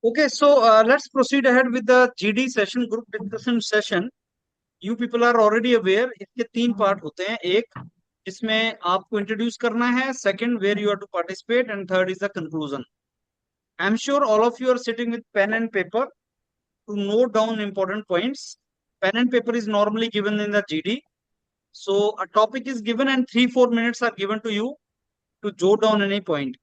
Okay, so let's proceed ahead with the GD session, group discussion session. You people are already aware, इसके तीन part होते हैं. एक जिसमें आपको इंट्रोड्यूस करना है, second where you are to participate, and third is the conclusion. I am sure all of you are sitting with pen and paper to note down important points. Pen and paper is normally given in the GD. So a topic is given and 3-4 minutes are given to you to jot down any point.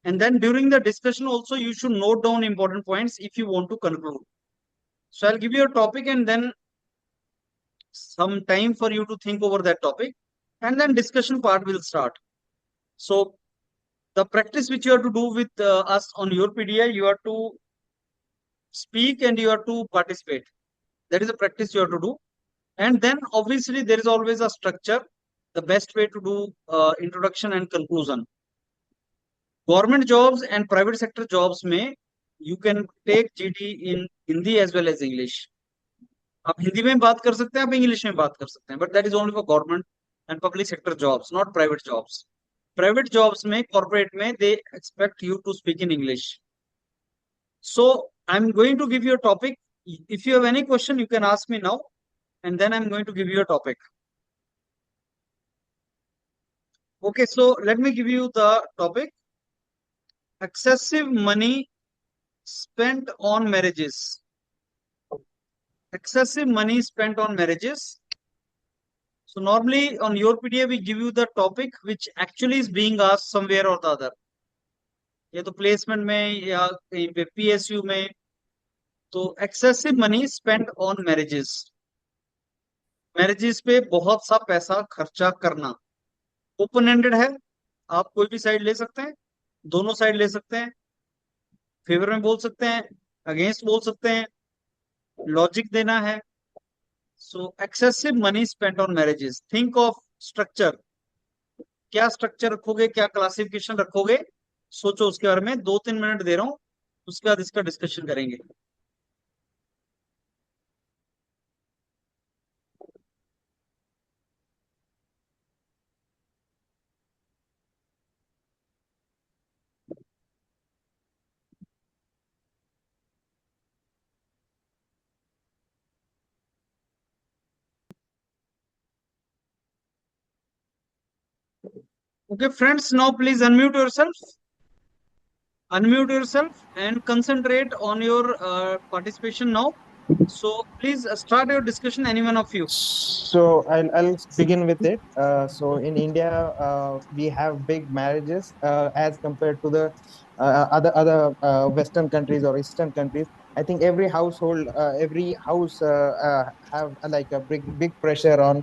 And then during the discussion also you should note down important points if you want to conclude. So I'll give you a topic and then some time for you to think over that topic, and then discussion part will start. So the practice which you have to do with us on your PDI, you have to speak and you have to participate. That is a practice you have to do. And then obviously there is always a structure, the best way to do introduction and conclusion. Government jobs and private sector jobs में you can take GD in Hindi as well as English. आप हिंदी में बात कर सकते हैं, आप English में बात कर सकते हैं, but that is only for government and public sector jobs, not private jobs. Private jobs में, कॉर्पोरेट में, they expect you to speak in English. So I am going to give you a topic. If you have any question you can ask me now, and then I'm going to give you a topic. Okay, so let me give you the topic. Excessive money spent on marriages. Excessive money spent on marriages. So normally on your PDA we give you the topic which actually is being asked somewhere or the other. या तो placement में या कहीं पे PSU में. तो excessive money spent on marriages. Marriages पे बहुत सा पैसा खर्चा करना. ओपन एंडेड है, आप कोई भी साइड ले सकते हैं, दोनों साइड ले सकते हैं, फेवर में बोल सकते हैं, अगेंस्ट बोल सकते हैं, लॉजिक देना है. सो excessive money spent on marriages. Think of structure. क्या स्ट्रक्चर रखोगे, क्या क्लासिफिकेशन रखोगे, सोचो उसके बारे में. 2-3 मिनट दे रहा हूं, उसके बाद इसका डिस्कशन करेंगे. Okay, friends, now please unmute yourself. Unmute yourself and concentrate on your participation now. So please start your discussion, any one of you. So I'll begin with it. So in India, we have big marriages as compared to the other Western countries or Eastern countries. I think every household, every house have like a big pressure on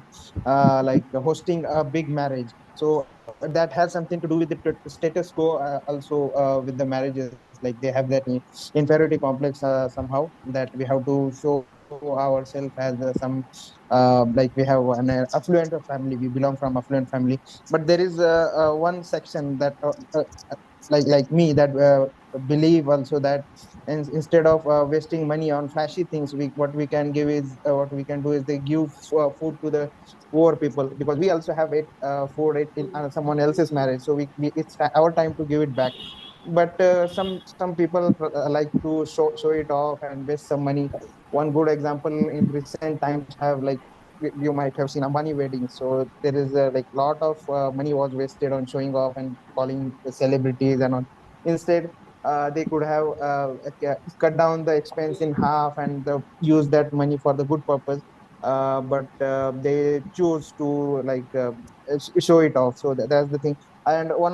like hosting a big marriage. So that has something to do with the status quo also with the marriages. Like they have that inferiority complex somehow that we have to show ourselves as some like we have an affluent family, we belong from affluent family. But there is one section that like me that believe also that instead of wasting money on flashy things, what we can give is what we can do is they give food to the poor people, because we also have it food it in someone else's marriage. So it's our time to give it back. But some people like to show it off and waste some money. One good example in recent times have like you might have seen Ambani wedding. So there is like lot of money was wasted on showing off and calling the celebrities and on. Instead, they could have cut down the expense in half and use that money for the good purpose. But they choose to like show it off. So that's the thing. And one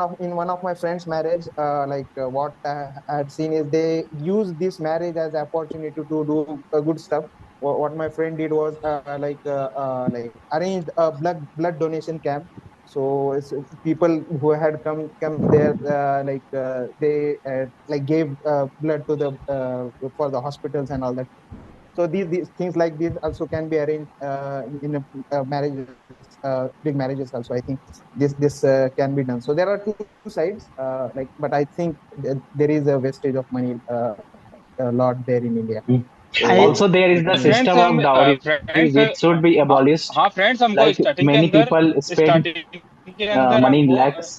of my friends' marriage, what I had seen is they use this marriage as opportunity to do good stuff. What my friend did was like arranged a blood donation camp. So it's people who had come there they like gave blood to the for the hospitals and all that. So these things like this also can be arranged in a marriages, big marriages also. I think this can be done. So there are two sides, like, but I think there is a wastage of money a lot there in India. So Also, there is the friends system हम of dowry friends which should be हाँ abolished. हाँ friends हमको Like starting के many अंदर people spend starting के अंदर money in हमको lakhs.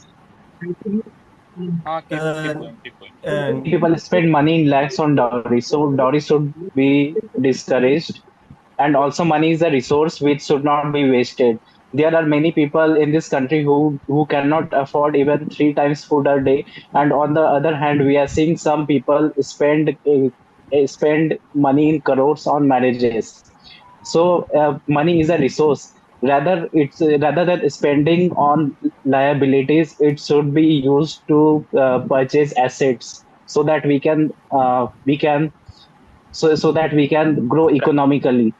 हाँ, keep Uh, going, keep going. and People spend money in lakhs on dowry, so dowry should be discouraged. And also, money is a resource which should not be wasted. There are many people in this country who cannot afford even three times food a day, and on the other hand, we are seeing some people spend money in crores on marriages. So money is a resource. Rather than spending on liabilities, it should be used to purchase assets so that we can grow economically.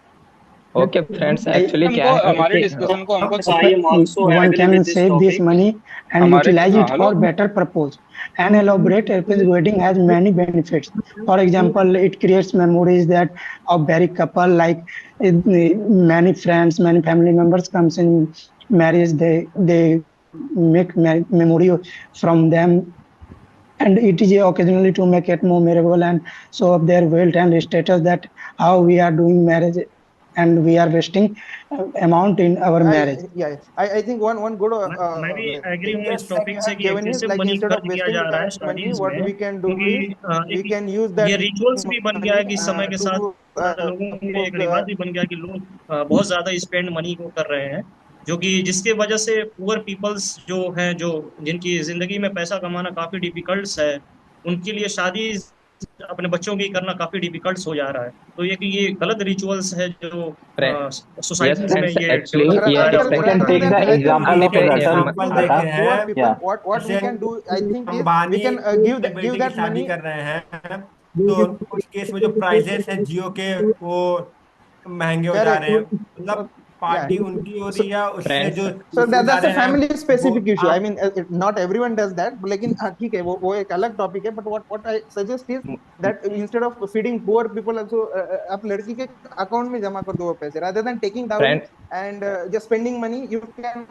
Okay friends, actually क्या हमको है हमारे कि discussion को हमको I am also One agree can with this save this topic. money and हमारे utilize हाँ it hello for better purpose. An elaborate airplane wedding has many benefits. For example, it creates memories that of very couple, like many friends, many family members comes in marriage. They make memory from them, and it is occasionally to make it more memorable and show up their wealth and status, that how we are doing marriage and we are wasting amount in our marriage. I think one good मैं भी agree हूँ इस yes, topic से कि given is excessive like money instead of खर्च किया जा wasting रहा है that money, स्टडीज what में, we can do क्योंकि is we एक can use ये that रिचुअल्स भी बन गया है कि समय money के साथ to लोगों में एक रिवाज भी बन गया है कि लोग बहुत ज्यादा स्पेंड मनी को कर रहे हैं, जो कि जिसके वजह से पुअर पीपल्स जो हैं, जो जिनकी जिंदगी में पैसा कमाना काफी डिफिकल्ट है, उनके लिए शादी अपने बच्चों की करना काफी डिफिकल्ट हो जा रहा है। तो ये गलत रिचुअल्स है जो यस सोसाइटीज में फ्रेंड्स, ये एक्चुअली डेवलप ये होता इस जा We पे can rather take than the I think example of देखिए Ratan to एग्जाम्पल the देखे Tata. poor हैं। people, Yeah, what we जैसे can do I think is Ambani we can अपने give बेटे की that शादी money. कर रहे हैं, तो उस केस में जो प्राइजेस हैं जियो के, वो महंगे हो जा Correct. रहे हैं। मतलब Yeah. पार्टी उनकी हो रही So, है, उससे फ्रेंड्स, जो so issues uh that's a रहे हैं family वो specific issue. I आप mean, not everyone does that, but लेकिन ठीक है, वो एक अलग टॉपिक है. But what I suggest is that instead of feeding poor people also, आप लड़की के अकाउंट में जमा कर दो वो पैसे, rather than taking dowry friend and just spending money. You can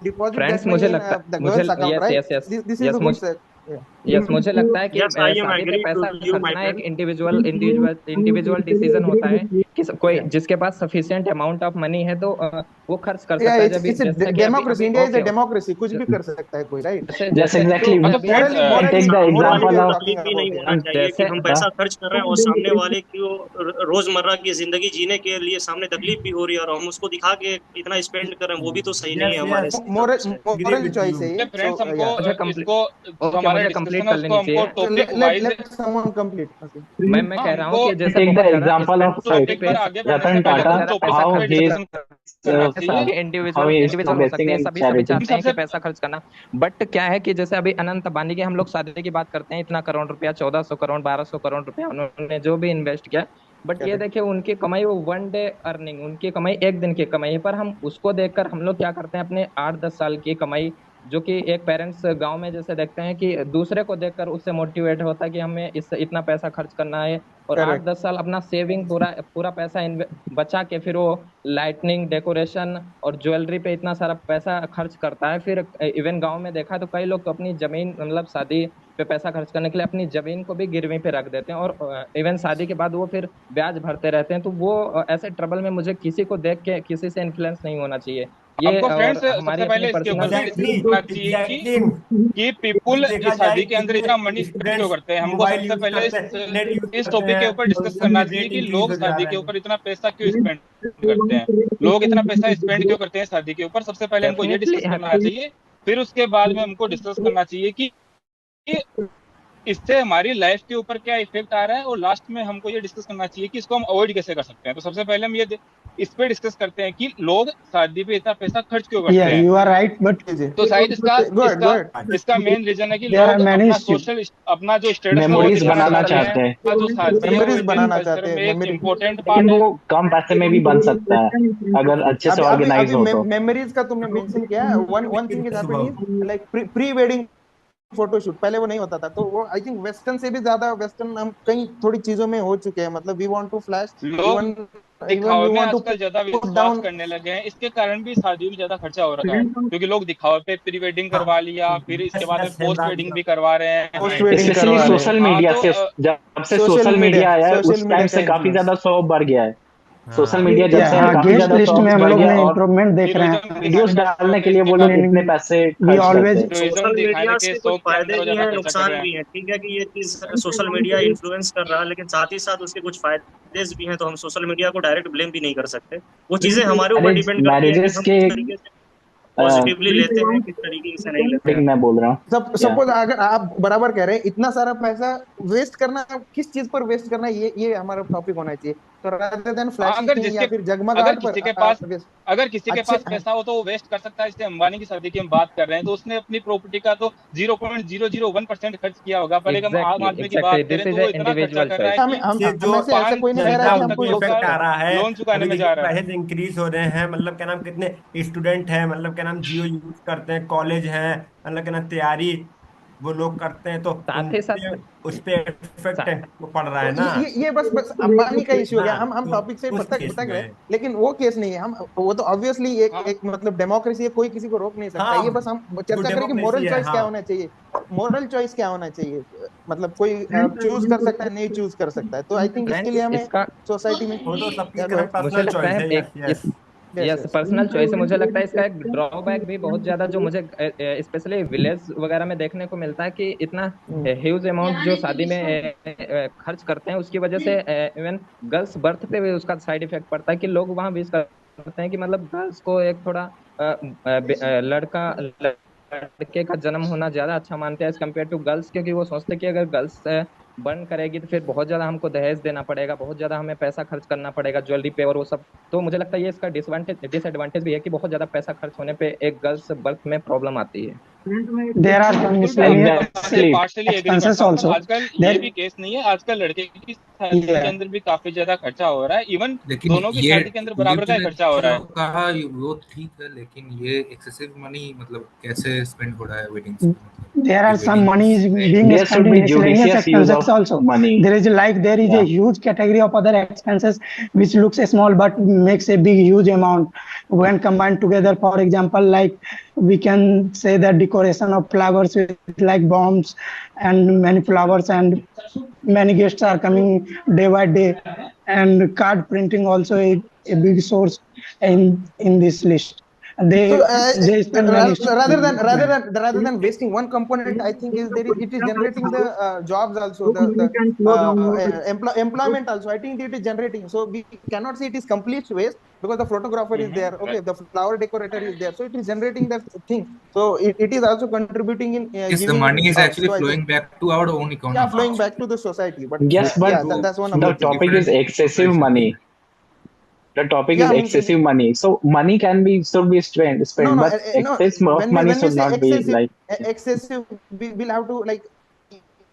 deposit that friends money मुझे in लगता the मुझे girl's account, yes right? Yes yes This is yes a good set. Yeah. Yes मुझे लगता है कि yes I am शादी पे agree to पैसा यू माय खर्चना एक फ्रेंड। इंडिविजुअल डिसीजन होता है कि कोई Yeah. जिसके पास सफिशिएंट अमाउंट ऑफ मनी है तो वो खर्च कर Yeah, सकता है। it's जब it's a जैसे कि अभी democracy. अभी India is a okay democracy. कुछ भी कर सकता है कोई, right? जैसे yes, जैसे exactly. हाँ We तो अभी friends we can take the सामने वाले example को of तकलीफ भी नहीं होना हम चाहिए कि जैसे हम पैसा खर्च कर रहे हैं और सामने वाले को रोजमर्रा की जिंदगी जीने के लिए सामने तकलीफ भी हो रही है और हम उसको दिखा के इतना स्पेंड कर रहे हैं, वो भी तो सही नहीं है यस हमारे यस हिसाब से। Agree Moral with choice you. है ये. फ्रेंड्स So हमको yeah. मुझे कंप्लीट इसको जो ओके हमारा मुझे डिस्कशन कंप्लीट है कर उसको लेनी हमको चाहिए। So topic wise let someone complete. Okay. मैं हाँ कह रहा हूँ हमको कि जैसे take the बहुत ज्यादा example of टॉपिक पे पर आगे बढ़ने से Ratan पहले बहुत उस Tata, ज्यादा टॉपिक पैसा how पे he is डिस्कशन करना चाहिए। देखिए how he is इंडिविजुअल हो progressing सकती है, in सभी charity. चाहते हैं कि सबसे पैसा खर्च करना। बट क्या है कि जैसे अभी अनंत अंबानी की हम लोग शादी की बात करते हैं, इतना करोड़ रुपया, 1400 करोड़, 1200 करोड़ रुपया उन्होंने जो भी इन्वेस्ट किया। बट ये Correct. देखिए उनकी कमाई वो वन डे अर्निंग, उनकी कमाई एक दिन की कमाई है। पर हम उसको देखकर हम लोग क्या करते हैं, अपने 8-10 साल की कमाई, जो कि एक पेरेंट्स गांव में जैसे देखते हैं कि दूसरे को देखकर उससे मोटिवेट होता है कि हमें इस इतना पैसा खर्च करना है, और आठ Correct. दस साल अपना सेविंग पूरा पूरा पैसा बचा के फिर वो लाइटनिंग, डेकोरेशन और ज्वेलरी पे इतना सारा पैसा खर्च करता है। फिर इवन गांव में देखा तो कई लोग तो अपनी जमीन, मतलब शादी पे पैसा खर्च करने के लिए अपनी जमीन को भी गिरवी पे रख देते हैं, और इवन शादी के बाद वो फिर ब्याज भरते रहते हैं। तो वो ऐसे ट्रबल में मुझे किसी को देख के किसी से इन्फ्लुएंस नहीं होना चाहिए ये, हमको फ्रेंड्स और सबसे हमारी अपनी पहले इसके ऊपर पर्सनल भी एग्जैक्टली डिस्कस करना चाहिए कि पीपुल देखा इस जाए शादी के अंदर कितने इतना मनी स्पेंड क्यों स्टूडेंट्स करते हैं। हमको मोबाइल सबसे यूज पहले करते हैं, नेट यूज इस करते टॉपिक के हैं, ऊपर डिस्कस उनकी करना चाहिए रेट कि इंक्रीज लोग हो जा शादी रहा के है। ऊपर इतना पैसा क्यों स्पेंड करते हैं, लोग इतना पैसा स्पेंड क्यों करते हैं शादी के ऊपर। सबसे पहले हमको ये डेफिनेटली डिस्कस करना चाहिए। फिर उसके बाद में हमको डिस्कस करना चाहिए कि इससे हमारी लाइफ के ऊपर क्या इफेक्ट आ रहा है, और लास्ट में हमको ये डिस्कस करना चाहिए कि इसको हम अवॉइड कैसे कर सकते हैं। तो सबसे पहले हम इस पे डिस्कस करते हैं कि लोग शादी पे इतना पैसा खर्च क्यों करते Yeah, हैं। you are right, but तो शायद इसका Go ahead. Go इसका ahead. इसका मेन रीजन है कि there are लोग many अपना issues. सोशल, अपना जो स्टेटस है वो मेमोरीज दिखाना बनाना चाहते चाहते हैं। हैं, अपना जो शादी है वो Memories इंडियन बनाना कल्चर चाहते हैं. में एक Memory. इम्पोर्टेंट लेकिन पार्ट है। वो कम पैसे में भी बन सकता है अगर अच्छे से अभी अभी ऑर्गेनाइज अभी हो तो। मेमोरीज का तुमने मेंशन किया. One thing is happening is like pre wedding photoshoot. पहले वो नहीं होता था, तो वो आई थिंक वेस्टर्न से भी ज्यादा वेस्टर्न हम कई थोड़ी चीजों में हो चुके हैं. मतलब वी वांट टू फ्लैश, लोग इवन दिखावे वी में वांट टू आजकल ज्यादा पुट विश्वास डाउन. करने लगे हैं। इसके कारण भी शादियों में ज्यादा खर्चा हो रहा है, क्योंकि लोग दिखावे पे प्री वेडिंग करवा लिया, फिर इसके बाद में पोस्ट वेडिंग भी करवा रहे हैं। पोस्ट वेडिंग स्पेशली करवा रहे सोशल हैं. हाँ मीडिया तो से, जब से सोशल मीडिया आया है सोशल उस टाइम मीडिया से का काफी इन्फ्लुएंस. ज्यादा शो बढ़ गया है। सोशल हाँ मीडिया जब या से हाँ, काफी गेस्ट ज्यादा लिस्ट में शौक हम बढ़ लोग गया ने और इम्प्रूवमेंट देख रहे हीरोइज्म हैं। वीडियोस दिखाने का डालने शौक के लिए वो देखने लोग का इतने पैसे वी खर्च करते ऑलवेज हैं। हीरोइज्म सोशल दिखाने मीडिया के से कुछ शौक के फायदे अंदर वो भी ज्यादा हैं, खर्चा कर नुकसान रहे हैं। भी हैं। ठीक है कि ये चीज सोशल मीडिया इन्फ्लुएंस कर रहा है, लेकिन साथ ही साथ उसके कुछ फायदे भी हैं, तो हम सोशल मीडिया को डायरेक्ट ब्लेम भी नहीं कर सकते। वो चीजें हमारे ऊपर मैरिज डिपेंड करती है कि मैरिजेस हम के किस तरीके से पॉजिटिवली लेते हैं, किस तरीके से नहीं लेते हैं। मैं बोल रहा हूँ या सपोज अगर आप बराबर कह रहे हैं, इतना सारा पैसा वेस्ट करना, किस चीज पर वेस्ट करना, ये हमारा टॉपिक होना चाहिए। तो रादर देन हाँ, फ्लैशी थिंग या फिर अगर जगमगाहट पर किसी के पास वेस्ट। अगर किसी के अच्छे पास पैसा हो तो वो वेस्ट कर सकता है। जैसे अंबानी की शादी की हम बात कर रहे हैं, तो उसने अपनी प्रॉपर्टी का तो 0.001% खर्च किया होगा, पर एक हम आम एग्जैक्टली आदमी की एग्जैक्टली बात करें दिस तो इज वो ए इतना खर्चा इंडिविजुअल कर रहा है चॉइस। हम कि हम से जो हमें से ऐसा कोई नहीं कह छह रहा जनता कि लाख हमको तक उनकी दो इफेक्ट साल आ रहा है। लोन चुकाने अभी में देखिए जा रहा है। प्राइसेस इंक्रीज हो रहे हैं, मतलब क्या नाम कितने स्टूडेंट हैं, मतलब क्या नाम जियो यूज करते हैं, कॉलेज हैं, मतलब क्या नाम तैयारी वो लोग करते हैं, तो साथ उन ही पे साथ उस पे इफेक्ट सा, पड़ रहा तो है ना। ये बस अंबानी का इशू हो ना गया। हम तो टॉपिक से उस भटक केस भटक रहे हैं, में लेकिन वो केस नहीं है। हम वो तो ऑब्वियसली एक हाँ, एक मतलब डेमोक्रेसी है, कोई किसी को रोक नहीं सकता। हाँ ये बस हम वो चर्चा करें कि डेमोक्रेसी मोरल है चॉइस हाँ। क्या होना चाहिए। मोरल चॉइस क्या होना चाहिए, मतलब कोई चूज कर सकता है, नहीं चूज कर सकता है। तो आई थिंक इसके लिए फ्रेंड्स हमें इसका सोसाइटी में वो तो सबकी या क्या नाम मुझे पर्सनल लगता चॉइस है है। एक यस इस yes. Yes yes yes. Personal choice है। मुझे लगता है इसका एक ड्रॉबैक भी बहुत ज्यादा जो मुझे स्पेशली विलेज वगैरह में देखने को मिलता है कि इतना ह्यूज अमाउंट जो शादी में खर्च करते हैं, उसकी वजह से इवन गर्ल्स बर्थ पे भी उसका साइड इफेक्ट पड़ता है कि लोग वहां विश करते हैं कि मतलब गर्ल्स को एक थोड़ा लड़के का जन्म होना ज्यादा अच्छा मानते हैं एज कम्पेयर टू गर्ल्स, क्योंकि वो सोचते हैं कि अगर गर्ल्स बर्न करेगी तो फिर बहुत ज्यादा हमको दहेज देना पड़ेगा, बहुत ज्यादा हमें पैसा खर्च करना पड़ेगा ज्वेलरी पे और वो सब। तो मुझे लगता है ये इसका डिसएडवांटेज भी है कि बहुत ज्यादा पैसा खर्च होने पे एक गर्ल्स बर्थ में प्रॉब्लम आती है। There are some बिल्कुल, मैं आपकी miscellaneous बात से एग्जैक्टली पार्शली एग्री expenses करता हूँ, पर also. आजकल ये There, भी केस नहीं है। आजकल लड़के की शादी के yeah. अंदर भी काफी ज्यादा खर्चा हो रहा है। इवन लेकिन दोनों की ये शादी के अंदर बराबर का ही तूने खर्चा हो रहा जो है। कहा वो ठीक है, लेकिन ये एक्सेसिव मनी मतलब कैसे स्पेंड हो रहा है वेडिंग्स पे, मतलब There ये are some money is weddings में being there spent should in be miscellaneous judicious use expenses of also. Money There is a या huge category of other expenses which looks small but makes a big huge amount when combined together. For example, like we can say that decoration of flowers with like bombs and many flowers, and many guests are coming day by day, and card printing also a big source in this list. So They spend many. rather than wasting one component, I think is it is generating the jobs also, the employment also. I think it is generating. So we cannot say it is complete waste because the photographer is there, okay, the flower decorator is there, so it is generating that thing. So it is also contributing in yes, the giving money is jobs. actually So I think flowing back to our own yeah, economy flowing back actually. to the society. But yes Due but yeah, to that's one of the the due to things. Topic is different excessive population. Money. The topic Yeah, is I mean, excessive money. So money can be should be no, spent, no, but no. excess of money When we should say not be excessive, like. excessive, we'll have to like,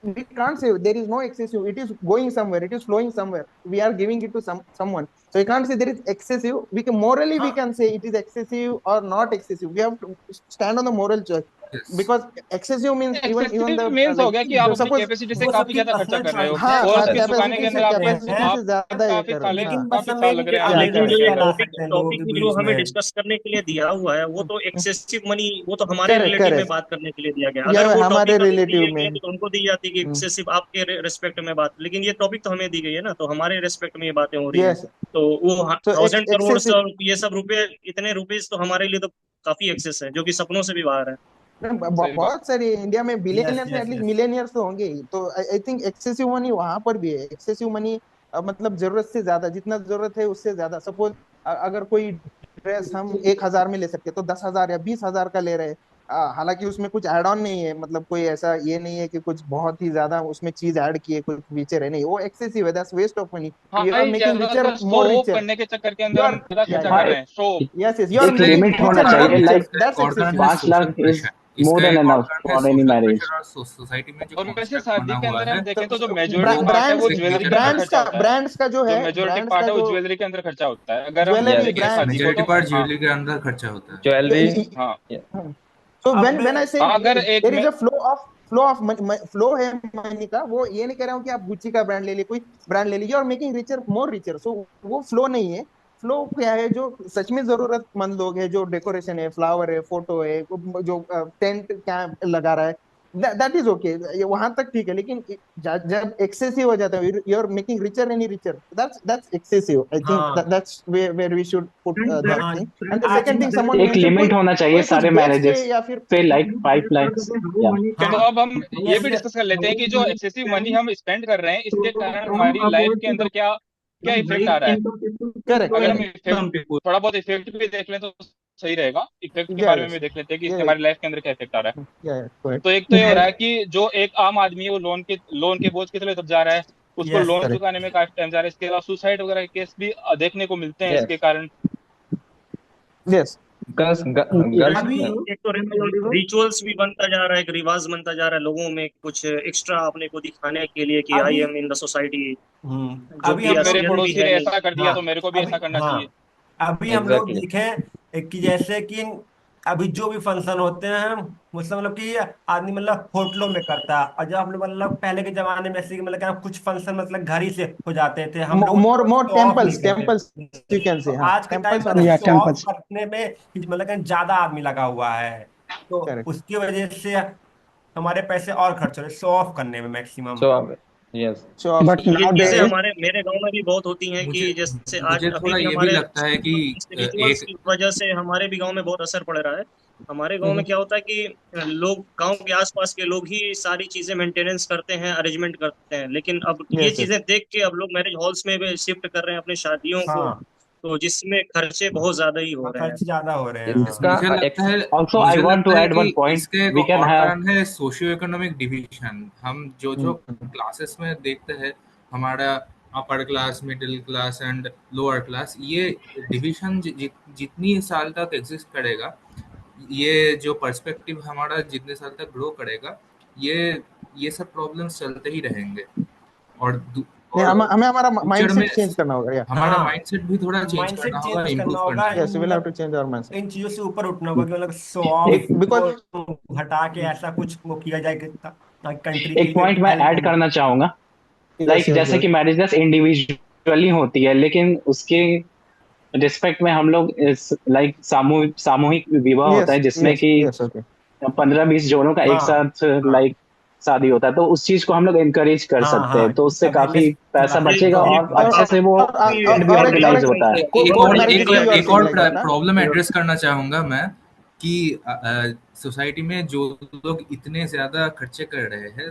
we can't say there is no excessive. It is going somewhere. It is flowing somewhere. We are giving it to someone. So you can't say there is excessive. We can morally we हाँ can say it is excessive or not excessive. We have to stand on the moral choice, Yes. because excessive means even excessive the means हो like गया कि आप अपनी suppose capacity से वो काफी सबकी ज्यादा खर्चा पर्सनल कर रहे हो, चॉइस है, हाँ और सब फिर कर चुकाने के कैपेसिटी अंदर सकते आपको हैं। से ज्यादा ये काफी कर रहे साले हैं। लेकिन बस काफी हमें साल लग इनके रहे हैं या आगे आगे लेकिन चलने नहीं जो के ये अंदर। फैला टॉपिक सकते हैं लोगों टॉपिक के भी जो बीच हमें में। डिस्कस करने के लिए दिया हुआ है, वो तो एक्सेसिव मनी, वो तो हमारे करेक्ट रिलेटिव में करेक्ट, बात करने के लिए दिया गया। या अगर वो हमारे टॉपिक हमें रिलेटिव दिए में। गए तो उनको दी जाती कि एक्सेसिव आपके रेस्पेक्ट में बात, लेकिन ये टॉपिक तो हमें दी गई है ना, तो हमारे रेस्पेक्ट में ये बातें हो रही हैं। यस, तो वो तो 1000 करोड़ एक्सेसिव, और ये सब रुपए, इतने रुपीज तो हमारे लिए तो काफी एक्सेस है, जो कि सपनों से भी बाहर है। सही बात। बहुत सारे इंडिया में yes billionaires, yes at least yes. Millionaires तो होंगे ही। तो आई थिंक एक्सेसिव मनी वहां पर भी है। एक्सेसिव मनी मतलब जरूरत से ज्यादा, जितना जरूरत है उससे ज्यादा। सपोज अगर कोई ड्रेस हम 1,000 में ले सकते तो 10,000 या 20,000 का ले रहे हैं। हालांकि उसमें कुछ ऐड ऑन नहीं है, मतलब कोई ऐसा ये नहीं है कि कुछ बहुत ही ज्यादा उसमें चीज ऐड किए, कुछ फीचर है नहीं, वो एक्सेसिव है, दैट्स वेस्ट ऑफ मनी। हाँ, यू आर मेकिंग रिचर, ज्यादा शो मोर ऑफ रिचर। करने के चक्कर के यू अंदर आर, हम ज्यादा या खर्चा या हाँ कर रहे हैं। Show yes yes, you are एक मेकिंग लिमिट होना रिचर, मोर चाहिए रिचर, लाइक दैट्स इसका एक और कारण एक्सेसिव। है 5 सोशल लाख इज प्रेशर। मोर इसका देन एक और एनफ कारण है for any social marriage. Pressure और सोसाइटी में जो और वैसे कॉन्स्ट्रक्ट बना शादी के हुआ अंदर है हम देखें तो जो वो मेजोरिटी पार्ट है ब्रांड्स वो का, उसे ज्वेलरी के केटर अंदर कर खर्चा होता है। ब्रांड्स का जो जो है, मेजोरिटी ब्रांड्स पार्ट का है वो जो ज्वेलरी के अंदर खर्चा होता है। अगर हम ज्वेलरी, देखें यस, ब्रांड, शादी को मेजॉरिटी तो पार्ट हाँ, ज्वेलरी के अंदर खर्चा होता है। ज्वेलरी हाँ। so अब when I say हाँ, अगर एक there is में a flow of flow है मनी का, वो ये नहीं कह रहा हूँ कि आप गुच्ची का ब्रांड ले लीजिए, कोई ब्रांड ले लीजिए और मेकिंग रिचर, मोर रिचर। सो वो फ्लो नहीं है। फ्लो क्या है, जो सच में जरूरतमंद लोग हैं, जो डेकोरेशन है, फ्लावर है, फोटो है, जो टेंट क्या लगा रहा है, that is okay, ये वहां तक ठीक है, लेकिन जब एक्सेसिव हो जाता है, you are making richer and richer, that's excessive. I think हाँ that's where we should put that हाँ thing. And the आज second thing someone एक mentioned, लिमिट होना चाहिए कोई कुछ सारे बेच मैरिजेस के या फिर पे, लाइक 5 lakhs। या तो हाँ अब हम ये भी जैसे डिस्कस कर लेते हैं कि जो एक्सेसिव मनी हम स्पेंड कर रहे हैं इसके कारण हमारी लाइफ के अंदर क्या क्या इफेक्ट आ रहा है। correct अगर हम correct इफेक्ट थोड़ा बहुत इफेक्ट भी देख लें तो सही रहेगा। इफेक्ट के yeah बारे में yes भी देख लेते हैं कि yeah इससे हमारी लाइफ के अंदर क्या इफेक्ट आ रहा है। yeah go ahead तो एक तो ये हो रहा है कि जो एक आम आदमी है वो लोन के बोझ के तले दब जा रहा है, उसको यस लोन correct चुकाने में काफी टाइम जा रहा है। इसके अलावा सुसाइड वगैरह के केस भी देखने को मिलते हैं इसके यस कारण। yes गर्ल्स गर्ल्स अभी एक तो रिचुअल्स भी बनता जा रहा है, एक रिवाज बनता जा रहा है लोगों में कुछ एक्स्ट्रा अपने को दिखाने के लिए कि आई अभी एम इन द सोसाइटी, जो अभी कि कि हम मेरे लोग असलियत भी पड़ोसी है ने नहीं। ऐसा कर दिया हाँ तो मेरे को भी अभी ऐसा करना हाँ चाहिए। अभी हम लोग एग्जैक्टली देखें कि जैसे कि अभी जो भी फंक्शन होते हैं मतलब कि आदमी मतलब होटलों में करता है, और जब हम लोग मतलब पहले के जमाने में ऐसे कि मतलब क्या कुछ फंक्शन मतलब घर ही से हो जाते थे, हम लोग more शो ऑफ नहीं temples करते थे। you can तो say, हाँ आज के टाइम temples में और तो Yeah, शो ऑफ temples. करने में मतलब कि ज्यादा आदमी लगा हुआ है, तो correct उसकी वजह से हमारे पैसे और खर्च हो रहे शो ऑफ करने में maximum. So yes so of But ये चीजें nowadays, हमारे मेरे गांव में भी बहुत होती हैं कि मुझे जैसे आज मुझे अभी थोड़ा भी ये भी हमारे लगता है कि रिचुअल्स एक की वजह से हमारे भी गांव में बहुत असर पड़ रहा है। हमारे गांव में क्या होता है कि लोग गांव के आसपास के लोग ही सारी चीजें मेंटेनेंस करते हैं, अरेंजमेंट करते हैं, लेकिन अब ये yes yes चीजें देख के अब लोग मैरिज हॉल्स में भी शिफ्ट कर रहे हैं अपनी शादियों को, हाँ तो जिसमें खर्चे बहुत ज्यादा ही हो रहे हैं। खर्च ज्यादा हो रहे हैं हाँ। इसका मुझे लगता है ऑल्सो आई मुझे वांट टू लगता है ऐड कि वन पॉइंट इसका एक वी कैन और हैव। कारण है सोशियो इकोनॉमिक डिवीजन। हम जो जो क्लासेस में देखते हैं, हमारा upper class, middle class and lower class, ये डिवीजन जितनी साल तक एग्जिस्ट करेगा, ये जो पर्सपेक्टिव हमारा जितने साल तक ग्रो करेगा, ये सब प्रॉब्लम्स चलते ही रहेंगे। और नहीं, और हमें हमारा फ्यूचर में माइंडसेट चेंज करना होगा या हमारा हाँ माइंडसेट भी थोड़ा चेंज माइंडसेट करना होगा, चेंज करना इम्प्रूव होगा करना होगा। yes we will have to मतलब change our mindset इन चीजों से ऊपर उठना होगा कि मतलब शो ऑफ एक because को हटा के ऐसा कुछ वो किया जाए कि कंट्री के एक लिए पॉइंट मैं हेल्प ऐड हो। करना चाहूंगा, yes लाइक yes जैसे yes कि मैरिजेस इंडिविजुअली होती है, लेकिन उसके रिस्पेक्ट में हम लोग लाइक सामूहिक विवाह होता है yes जिसमें yes कि yes okay 15-20 जोड़ों का एक हाँ साथ हाँ लाइक शादी होता है, तो उस चीज को हम लोग एनकरेज कर हाँ सकते हैं, हाँ तो उससे काफी अवेयरनेस थोड़ा पैसा ये बचेगा ये और और अच्छे से वो इवेंट भी ऑर्गेनाइज होता है। एक court और marriages भी you are एक saying और like that, ना? प्रॉब्लम एड्रेस करना चाहूंगा मैं कि सोसाइटी में जो लोग इतने ज्यादा खर्चे कर रहे हैं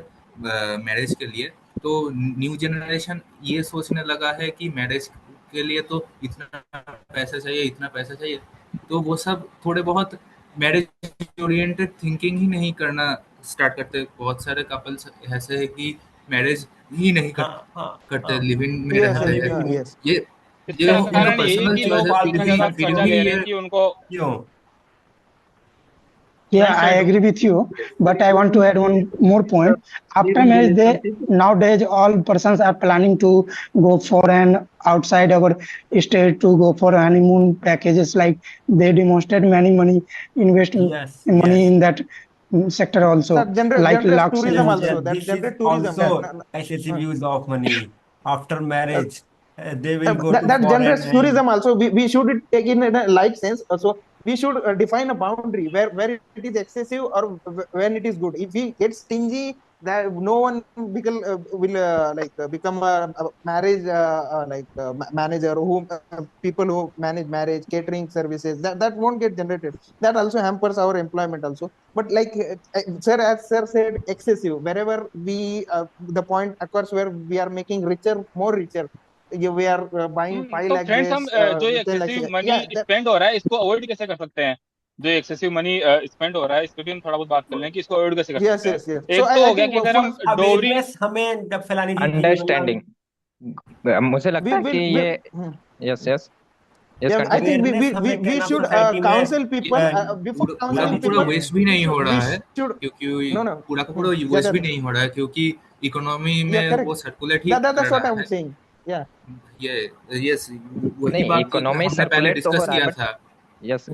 मैरिज के लिए, तो न्यू जनरेशन ये सोचने लगा है कि मैरिज के लिए तो इतना पैसा चाहिए, इतना पैसा चाहिए, तो वो सब थोड़े बहुत मैरिज ओरिएंटेड थिंकिंग ही नहीं करना स्टार्ट करते। बहुत सारे कपल्स ऐसे हैं कि मैरिज ही नहीं हाँ हाँ करते, हाँ लिविंग में yes रहते yes हैं। yes ये इसका उनका कारण यही है पर्सनल कि चॉइस लोग है, इतना फिर ज्यादा फिर कर्जा भी ले रहे ये हैं कि उनको क्यों yeah, I friends agree with you. But I want to add one more point. After marriage, nowadays all persons are planning to go for an outside our state to go for honeymoon packages. Like they demonstrate many money, invest yes money yes in that sector sir also. Like generate lakhs tourism in also, that this is generate tourism also that excessive use of money after marriage. They will go to that foreign generates and tourism also. We should take in a light sense also. We should define a boundary where it is excessive or when it is good. If we get stingy, that no one will become a marriage manager who people who manage marriage catering services, that won't get generated. That also hampers our employment also. But like sir, as sir said, excessive wherever we the point occurs where we are making richer more richer, we are buying 5 तो lakh friends हम this, जो ये 10 lakhs, excessive money yeah that, spend हो रहा है इसको avoid कैसे कर सकते हैं। जो एक्सेसिव मनी स्पेंड हो रहा है इस पे भी हम थोड़ा बहुत बात कर लें कि इसको अवॉइड कैसे कर yes सकते हैं। yes yes so एक तो I हो गया think कि अगर हम डोवरी अवेयरनेस हमें जब फैलानी चाहिए मतलब अंडरस्टैंडिंग मुझे लगता है कि ये yes yes yes yeah I think awareness हमें we कहना should सोसाइटी counsel people में before पूरा का counseling पूरा people वेस्ट भी नहीं हो we रहा है, should क्योंकि no no पूरा का पूरा yeah वेस्ट भी नहीं हो रहा है, क्योंकि इकोनॉमी yeah में correct वो सर्कुलेट ही that's कर what रहा I'm है। saying yeah ये यस, वही नहीं बात इकोनॉमी हमने पहले सर्कुलेट तो हो डिस्कस रहा है किया बट था। यस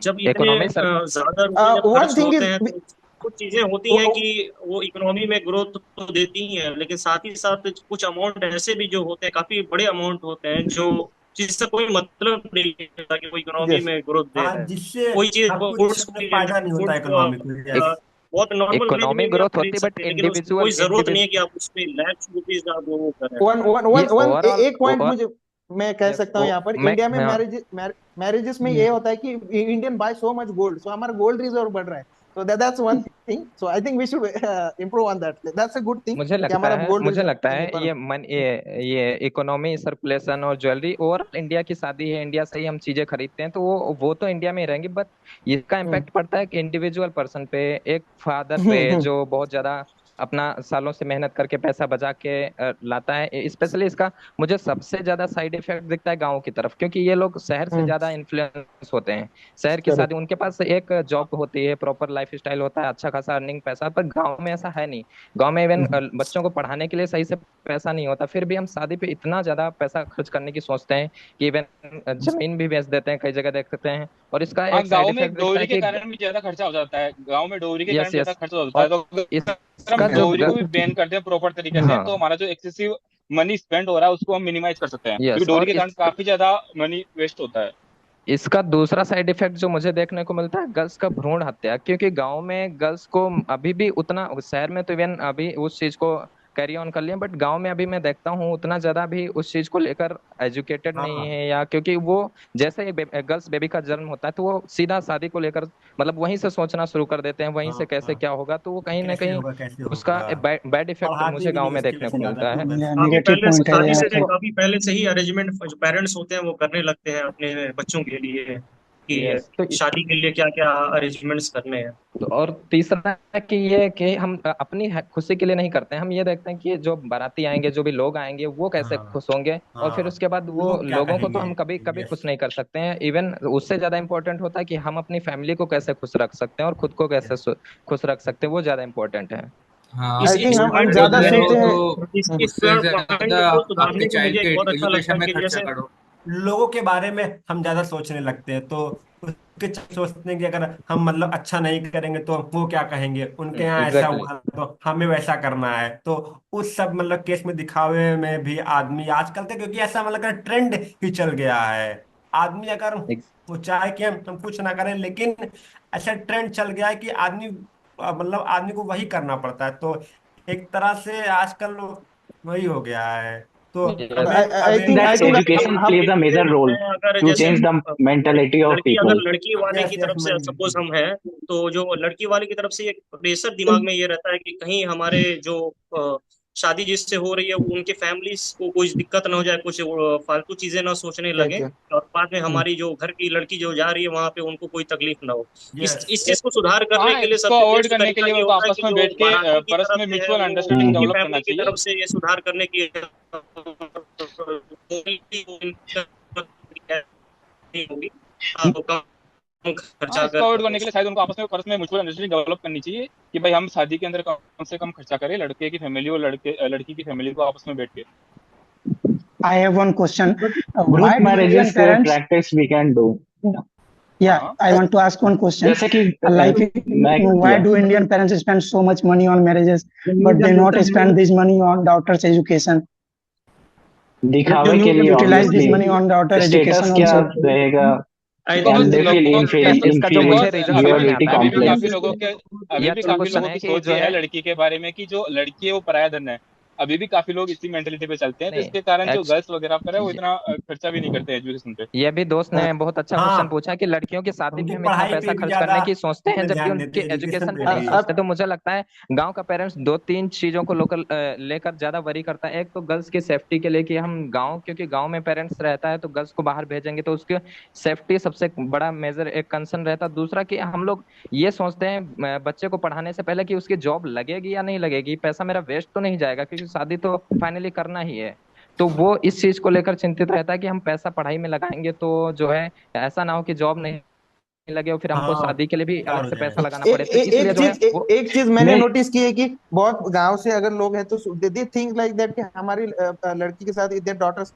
जब इतने इकोनॉमी सर ज्यादा रुपए जब one खर्च thing होते is हैं तो कुछ चीजें होती हैं कि वो इकोनॉमी में ग्रोथ तो देती ही हैं, लेकिन साथ ही साथ कुछ अमाउंट ऐसे भी जो होते हैं, काफी बड़े अमाउंट होते हैं जो जिससे कोई मतलब नहीं होता कि वो इकोनॉमी yes में ग्रोथ दे हाँ रहे हैं। जिससे कोई चीज हाँ कुछ गुड्स हमें फायदा नहीं होता गुड इकोनॉमिकली एक यस बहुत नॉर्मल रेंज में इकोनॉमिक भी आप ग्रोथ खरीद होती, बट सकते हैं, लेकिन उसकी इंडिविजुअल कोई जरूरत नहीं है कि आप उसमें लाख रुपीज आप वो करें। ये ओवरऑल एक पॉइंट मुझे मैं कह सकता हूँ यहाँ पर, मैं इंडिया में हाँ, मैरिजेस में ये होता है कि Indian buy so much gold, so हमारा गोल्ड रिजर्व बढ़ रहा है, so that's one thing, so I think we should improve on that, that's a good thing कि हमारा गोल्ड मुझे लगता रिजर्व है ये इकोनॉमी सर्कुलेशन और ज्वेलरी ओवरऑल, इंडिया की शादी है, इंडिया से ही हम चीजें खरीदते हैं, तो वो तो इंडिया में ही रहेंगी, बट इसका इम्पैक्ट पड़ता है कि इंडिविजुअल पर्सन पे, एक फादर पे जो बहुत ज्यादा अपना सालों से मेहनत करके पैसा बचा के लाता है। स्पेशली इसका मुझे सबसे ज्यादा साइड इफेक्ट दिखता है गाँव की तरफ, क्योंकि ये लोग शहर से ज्यादा इन्फ्लुएंस होते हैं। शहर की शादी, उनके पास एक जॉब होती है, प्रॉपर लाइफ स्टाइल होता है, अच्छा खासा अर्निंग पैसा, पर गाँव में ऐसा है नहीं। गांव में इवन बच्चों को पढ़ाने के लिए सही से पैसा नहीं होता, फिर भी हम शादी पे इतना ज्यादा पैसा खर्च करने की सोचते हैं कि इवन जमीन भी बेच देते हैं, कई जगह देख सकते हैं। और इसका एक साइड गाँव में इफेक्ट दिखता डोरी है के कि कारण भी ज्यादा खर्चा हो जाता है, गाँव में डोरी के कारण यस ज्यादा यस, खर्चा होता है, तो अगर इसका हम जो डोरी को भी बैन करते हैं प्रॉपर तरीके से, तो हमारा जो एक्सेसिव मनी स्पेंड हो रहा है उसको हम मिनिमाइज कर सकते हैं, क्योंकि डोरी और के कारण काफी ज्यादा मनी वेस्ट होता है। इसका दूसरा साइड इफेक्ट जो मुझे देखने को मिलता है, गर्ल्स का भ्रूण हत्या, क्योंकि गांव में गर्ल्स को अभी भी उतना, शहर में तो इवन अभी उस चीज को कैरी ऑन कर लिया, बट गांव में अभी मैं देखता हूँ उतना ज्यादा भी उस चीज को लेकर एजुकेटेड नहीं है, या क्योंकि वो जैसे ही गर्ल्स बेबी का जन्म होता है तो वो सीधा शादी को लेकर मतलब वहीं से सोचना शुरू कर देते हैं, वहीं से कैसे क्या होगा, तो वो कहीं ना कहीं कैसे उसका होगा, बैड इफेक्ट पढ़ाते मुझे भी गाँव नहीं में उसकी देखने वजह को से मिलता है। काफी नेगेटिव पहले पॉइंट है शादी से यहाँ काफी पहले से ही अरेंजमेंट जो पेरेंट्स होते हैं वो करने लगते हैं अपने बच्चों के लिए यस, कि शादी के लिए क्या क्या अरेंजमेंट्स करने हैं। तो और तीसरा है कि ये कि हम अपनी खुशी के लिए नहीं करते हैं, हम ये देखते हैं कि जो बाराती आएंगे, जो भी लोग आएंगे, वो कैसे हाँ खुश होंगे, और फिर हाँ, उसके बाद वो लोग क्या लोगों को तो कहेंगे। हम कभी कभी यस, खुश नहीं कर सकते हैं। इवन उससे ज्यादा इंपॉर्टेंट होता है कि हम अपनी फैमिली को कैसे खुश रख सकते हैं और खुद को कैसे खुश रख सकते हैं, वो ज्यादा इंपॉर्टेंट है। हाँ, इस आई आप थिंक इस गोल्ड हम पॉइंट खरीदो ज्यादा चाहे सोचते तो हैं। इस उससे पॉइंट ज्यादा को अपने सुधारने को चाइल्ड मुझे के एक बहुत अच्छा एजुकेशन लगता है में कि खर्चा जैसे करो। लोगों के बारे में हम ज्यादा सोचने लगते हैं, तो उसके सोचते हैं कि अगर हम मतलब अच्छा नहीं करेंगे तो वो क्या कहेंगे, उनके यहाँ ऐसा एग्जैक्टली। हुआ तो हमें वैसा करना है, तो उस सब मतलब केस में दिखावे में भी आदमी आजकल तो, क्योंकि ऐसा मतलब ट्रेंड ही चल गया है। आदमी अगर वो चाहे कि हम कुछ ना करें, लेकिन ऐसा ट्रेंड चल गया है कि आदमी मतलब आदमी को वही करना पड़ता है, तो एक तरह से आजकल वही हो गया है। तो हमें I aware think That I think education हम plays a major role हैं, अगर to जैसे change the mentality of लड़की people. अगर लड़की वाले यस की यस तरफ से सपोज हम हैं, तो जो लड़की वाले की तरफ से एक प्रेशर दिमाग में ये रहता है कि कहीं हमारे जो शादी जिससे हो रही है उनके फैमिलीज को कुछ दिक्कत ना हो जाए, कुछ फालतू चीजें ना सोचने लगे, और बाद में हमारी जो घर की लड़की जो जा रही है वहां पे उनको कोई तकलीफ ना हो। यस इस चीज को सुधार करने हाँ, के लिए इसको सबसे अवॉइड बेस्ट करने के तरीका लिए ये उनको होता है आपस कि में जो बैठ के बाराती की परस तरफ में से है म्यूचुअल वो अंडरस्टैंडिंग उनकी डेवलप करना फैमिली की चाहिए। तरफ से ये सुधार करने की होगी, तो कम हाँ, खर्चा इसको कर अवॉइड करने के लिए शायद उनको आपस में परस में म्यूचुअल अंडरस्टैंडिंग डेवलप करनी चाहिए कि भाई हम शादी के अंदर कम से कम खर्चा करें, लड़के की फैमिली और लड़की की फैमिली को आपस में बैठ के। I have one question. Group Why do Indian marriages parents? practice we can do. Yeah, हाँ, I want to ask one question. जैसे कि Like, मैं why yeah. do Indian parents spend so much money on marriages, but they not spend this money on daughter's education? दिखावे के लिए Utilize this obviously money on daughter education status क्या also. रहेगा, आई because and they feel लोगों इसका जो मुझे inferior, reason समझ में inferiority आता है, अभी भी complex. काफी लोगों के अभी ये भी अच्छा काफी क्वेश्चन लोगों है की कि सोच जो ये है है लड़की के बारे में कि जो लड़की है वो पराया धन है। अभी भी काफी लोग इसी मेंटेलिटी पे चलते हैं, तो नहीं, इसके कारण जो गर्ल्स वगैरह पर है वो इतना खर्चा भी नहीं करते एजुकेशन पे। ये भी दोस्त ने बहुत अच्छा क्वेश्चन हाँ, पूछा कि लड़कियों की शादी पे उनकी हम इतना पढ़ाई पैसा पे भी खर्च ज्यादा करने की सोचते हैं, इतने जबकि ध्यान देते उनके हैं, एजुकेशन एजुकेशन पे पे नहीं नहीं। सोचते। तो मुझे लगता है गांव का पेरेंट्स दो तीन चीजों को लेकर ज्यादा वरी करता है। एक तो गर्ल्स की सेफ्टी के लिए कि हम गांव, क्योंकि गांव में पेरेंट्स रहता है तो गर्ल्स को बाहर भेजेंगे तो उसकी सेफ्टी सबसे बड़ा मेजर एक कंसर्न रहता है। दूसरा कि हम लोग ये सोचते हैं बच्चे को पढ़ाने से पहले कि उसकी जॉब लगेगी या नहीं लगेगी, पैसा मेरा वेस्ट तो नहीं जाएगा, क्योंकि शादी तो फाइनली करना ही है। तो वो इस चीज को लेकर चिंतित रहता है कि हम पैसा पढ़ाई में लगाएंगे तो जो है ऐसा ना हो कि जॉब नहीं लगे और फिर हमको हाँ, शादी के लिए भी बेकार अलग हो से जाए। पैसा लगाना पड़े, तो इसलिए जो है वो एक चीज मैंने नहीं, नोटिस की है कि बहुत गांव से अगर लोग हैं तो दे थिंक लाइक दैट कि हमारी लड़की के साथ there daughters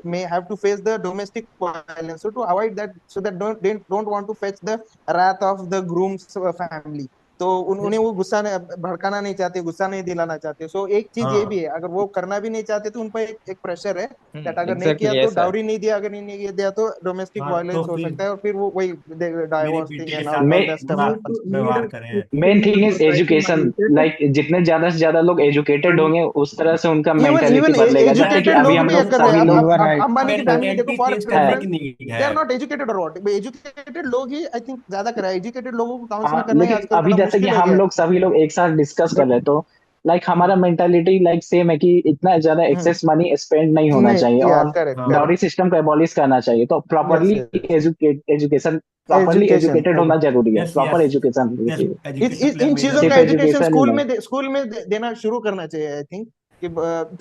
may have to face the domestic violence, so to avoid that, so that don't want to fetch the wrath of the groom's family, तो उन्हें वो गुस्सा भड़काना नहीं चाहते, गुस्सा नहीं दिलाना चाहते। सो एक चीज ये भी है, अगर वो करना भी नहीं चाहते तो उन पर एक प्रेशर है दैट अगर नहीं किया एग्जैक्टली तो ऐसा है। डाउरी नहीं दिया, अगर नहीं दिया तो डोमेस्टिक हाँ तो वायलेंस हो फिर सकता है, और फिर वो वही मेरी डाइवोर्स बेटी थिंग के एंड साथ ऑल दैट मैं स्टफ। व्यवहार करें। Main thing is education, like जितने ज्यादा से ज्यादा लोग एजुकेटेड होंगे उस तरह से उनका इवन मेंटेलिटी इवन बदलेगा। जैसे कि एजुकेटेड अभी लोग हम भी लोग कर रहे सभी हैं। लोग You are अब right. अंबानी की फैमिली देखो, मेंटेलिटी फॉर चेंज है। करने रेफरेंस की नीड दे है। आर नॉट एजुकेटेड और व्हाट, एजुकेटेड लोग ही आई थिंक ज्यादा कर रहे हैं। एजुकेटेड लोगों को काउंसिल हाँ, करना ही लेकिन आजकल अभी बड़ा जैसे कि मुश्किल हो हम गया लोग सभी लोग एक साथ डिस्कस कर रहे हैं, तो लाइक हमारा मेंटालिटी लाइक सेम है कि इतना ज्यादा है। एक्सेस मनी स्पेंड नहीं होना चाहिए नहीं, या और करेक्ट हाँ डाउरी करेक्ट, सिस्टम को एबॉलिश करना चाहिए। तो yes properly yes, education, properly education educated होना जरूरी है, yes proper yes education yes, education in plan चीजों मेजर का सिर्फ एजुकेशन एजुकेशन ही नहीं। स्कूल में देना शुरू करना चाहिए आई थिंक, कि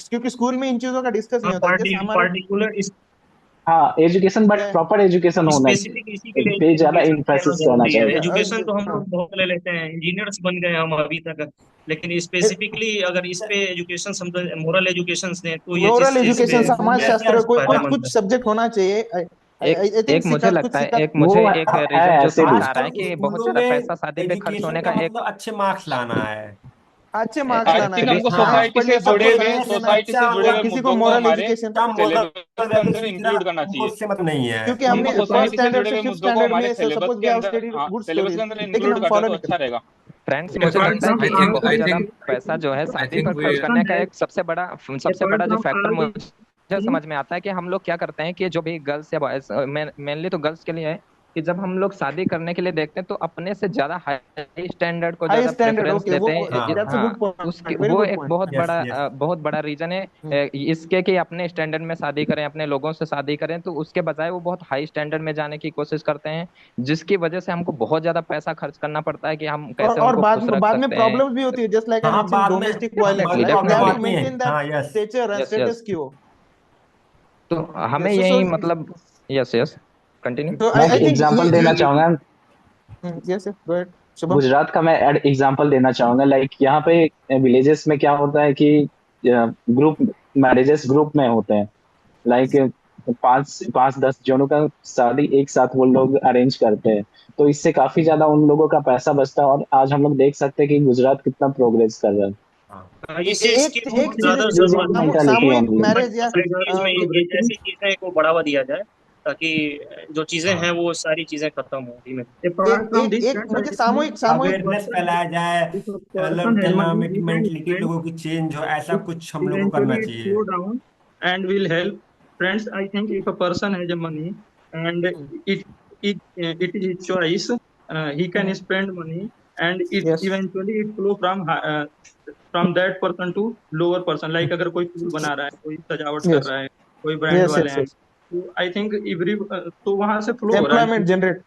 क्योंकि स्कूल में इन चीजों का डिस्कस नहीं होता। जैसे हमारे पार्टिकुलर हाँ, एजुकेशन, बट क्या प्रॉपर एजुकेशन होना स्पेसिफिक इसी के लिए पे ज्यादा एजुकेशन देना इम्फेसिस करना जरूरी है। चाहिए। एजुकेशन तो हम हाँ, लोग बहुत ले लेते हैं, इंजीनियर्स बन गए हम अभी तक, लेकिन स्पेसिफिकली अगर इस पे एजुकेशन समझ, मोरल एजुकेशन दें तो ये मोरल चीज एजुकेशन, पे समाज यस शास्त्र, यस कोई कुछ फायदेमंद कुछ है। सब्जेक्ट होना चाहिए। एक आई थिंक एक मुझे सिखा कुछ लगता है, सिखा। एक वो मुझे एक है रीजन जो ऐसे समझ भी। आ रहा आजकल है कि बहुत स्कूलों सारा में पैसा शादी पे खर्च एजुकेशन होने का का एक मतलब अच्छे मार्क्स लाना है। अच्छे मार्क्स आई लाना है, थिंक हमको साइंस हाँ सोसाइटी पढ़ से लिया, जुड़े सबको हुए साइंस लेना है, सोसाइटी से जुड़े और हुए किसी को मुद्दों को मोरल हमारे एजुकेशन। क्या मोरल सिलेबस के वैल्यू अंदर सीख रहा, इंक्लूड करना हमको चाहिए। उससे मतलब नहीं है। क्योंकि हमको हमने फर्स्ट सोसाइटी से स्टैंडर्ड जुड़े से हुए फिफ्थ मुद्दों को स्टैंडर्ड हमारे में सिलेबस सपोज के वी हैव अंदर, स्टडीड हाँ, गुड सिलेबस के स्टोरीज, अंदर लेकिन इंक्लूड हम करें फॉलो तो नहीं अच्छा करते। रहेगा। फ्रेंड्स, Okay, मुझे लगता है friends, कि ये बहुत I ज्यादा think पैसा जो है I शादी think पर we खर्च करने का एक सबसे बड़ा जो फैक्टर मुझे समझ में आता है कि हम लोग क्या करते हैं कि जो भी गर्ल्स या बॉयज, मेनली तो गर्ल्स के लिए है, कि जब हम लोग शादी करने के लिए देखते हैं तो अपने से ज्यादा हाई स्टैंडर्ड को हाई ज्यादा स्टैंडर्ड, प्रेफरेंस ओके, देते वो हैं। हाँ दैट्स अ हाँ, गुड उसके पॉइंट, वेरी वो गुड एक पॉइंट। यस यस बहुत बड़ा रीजन है इसके कि अपने स्टैंडर्ड में शादी करें, अपने लोगों से शादी करें, तो उसके बजाय वो बहुत हाई स्टैंडर्ड में जाने की कोशिश करते हैं, जिसकी वजह से हमको बहुत ज्यादा पैसा खर्च करना पड़ता है कि हम कैसे और उनको खुश रख बाद में सकते हैं। प्रॉब्लम्स भी होती है, जस्ट लाइक आई हाँ, मेंशन बाद में डोमेस्टिक वायलेंस, बाद डेफिनेटली में right? They have problem to definitely. आती है। मेंटेन दैट हाँ yes. Stature and yes yes. Status quo. तो हमें यस, यही मतलब, यस यस, कंटिन्यू। so मैं I एक think एग्जांपल देना चाहूंगा। yes, go ahead, Shubham. Gujarat का मैं एग्जांपल देना चाहूंगा। लाइक यहाँ पे विलेजेस में क्या होता है कि ग्रुप मैरिजेस ग्रुप में होते हैं। लाइक पांच पांच 10 जनों का शादी एक साथ वो लोग अरेंज करते हैं। तो इससे काफी ज्यादा उन लोगों का पैसा बचता है, और आज हम लोग देख सकते हैं कि गुजरात कितना प्रोग्रेस कर रहा है। हाँ इस चीज की एक बहुत चीज, ज्यादा बेसिक जरूरत है। मेंटालिटी सामूहिक होनी है। मैरिज या सोसाइटीज में ये ऐसी चीजें को बढ़ावा दिया जाए ताकि जो चीजें हैं हाँ, वो सारी चीजें खत्म हो धीमे। एक मुझे सामूहिक सामूहिक अवेयरनेस फैलाया जाए, मतलब क्या नाम है कि मेंटलिटी लोगों की चेंज हो, ऐसा कुछ हम लोग को करना eventually it चाहिए। slow down and will help. Friends, I think if a person has a money and it is his choice, he can spend money, and it yes eventually it flow from that person to lower person. Like अगर कोई फूल बना रहा है, कोई सजावट कर yes रहा है, कोई ब्रांड यस वाले यस हैं, यस तो आई थिंक एवरी, तो वहां से फ्लो हो रहा है, एम्प्लॉयमेंट जनरेट।